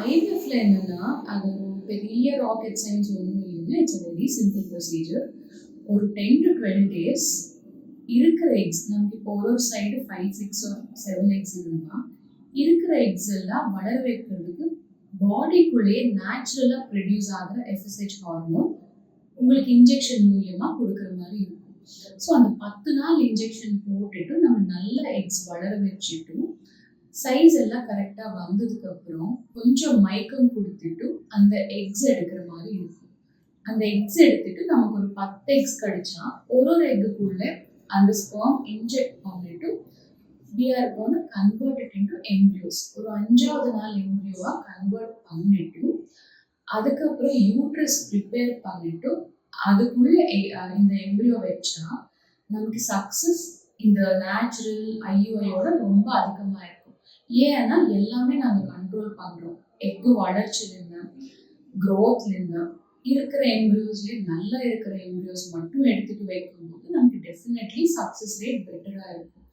ஐவிஎஃப்ல என்னன்னா, அது ஒரு பெரிய ராக்கெட் சயின்ஸ் ஒண்ணும் இல்லைங்க. It's a very simple procedure. ஒரு 10 to 12 டேஸ் இருக்கிற எக்ஸ் நமக்கு இப்போ ஒரு சைடு 5, 6 or 7 எக்ஸ் இருந்தா, இருக்கிற எக்ஸ் எல்லாம் வளர வைக்கிறதுக்கு பாடிக்குள்ளேயே நேச்சுரலா ப்ரொடியூஸ் ஆகிற எஃப்எஸ்ஹெச் ஹார்மோன் உங்களுக்கு இன்ஜெக்ஷன் மூலியமா கொடுக்குற மாதிரி இருக்கும். ஸோ அந்த 10 நாள் இன்ஜெக்ஷன் போட்டுட்டு நம்ம நல்ல எக்ஸ் வளர வச்சுட்டு சைஸ் எல்லாம் கரெக்டாக வந்ததுக்கு அப்புறம் கொஞ்சம் மயக்கம் கொடுத்துட்டு அந்த எக்ஸ் எடுக்கிற மாதிரி இருக்கும். அந்த எக்ஸ் எடுத்துட்டு நமக்கு ஒரு 10 எக்ஸ் கிடைச்சா ஒரு எக்குக்குள்ள அந்த ஸ்பெர்ம் இன்ஜெக்ட் பண்ணிட்டு we are going to convert it into embryos. ஒரு 5வது நாள் எம்ப்ரியோவா கன்வெர்ட் பண்ணிட்டு அதுக்கப்புறம் யூட்ரஸ் ப்ரிப்பேர் பண்ணிட்டு அதுக்குள்ள இந்த எம்ப்ரியோ வச்சா நமக்கு சக்சஸ் இந்த நேச்சுரல் ஐயுஐயோட ரொம்ப அதிகமாக இருக்கும். ஏன்னா எல்லாமே நாங்கள் கண்ட்ரோல் பண்ணுறோம். எக்கு வளர்ச்சியிலேருந்து க்ரோத்லேருந்து இருக்கிற எம்ப்ரியோஸ்லேயே நல்லா இருக்கிற எம்ப்ரியோஸ் மட்டும் எடுத்துட்டு வைக்கும்போது நமக்கு டெஃபினெட்லி சக்ஸஸ் ரேட் பெட்டராக இருக்கும்.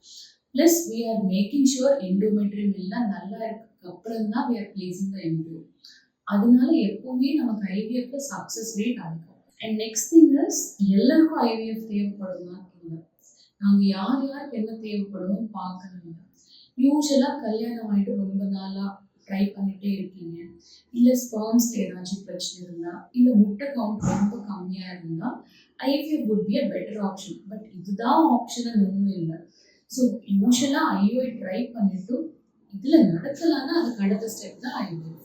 Plus we are making sure endometrium எல்லாம் நல்லா இருக்கிறதுக்கு அப்புறம் தான் we are placing the embryo. அதனால எப்பவுமே நமக்கு ஐவிஎஃப்ல சக்ஸஸ் ரேட் அதிகம். அண்ட் நெக்ஸ்ட் திங் இஸ் எல்லாருக்கும் ஐவிஎஃப் தேவைப்படுமா இல்லை, நாங்கள் யார் யாருக்கு என்ன தேவைப்படுமோ பார்க்கணும். யூஸ்வலாக கல்யாணம் ஆகிட்டு ரொம்ப நாளாக ட்ரை பண்ணிகிட்டே இருக்கீங்க, இல்லை ஸ்பெர்ம்ஸ்ல ஏதாச்சும் பிரச்சனை இருந்தால், இல்லை முட்டை கவுண்ட் ரொம்ப கம்மியாக இருந்தால் IVF would be a better option. But இதுதான் ஆப்ஷன் ஒன்றும் இல்லை. ஸோ யூஸ்வலாக ஐஓஐ ட்ரை பண்ணிட்டு இதில் நடக்கலான்னா அதுக்கு அடுத்த ஸ்டெப் தான் ஐவிஎஃப்.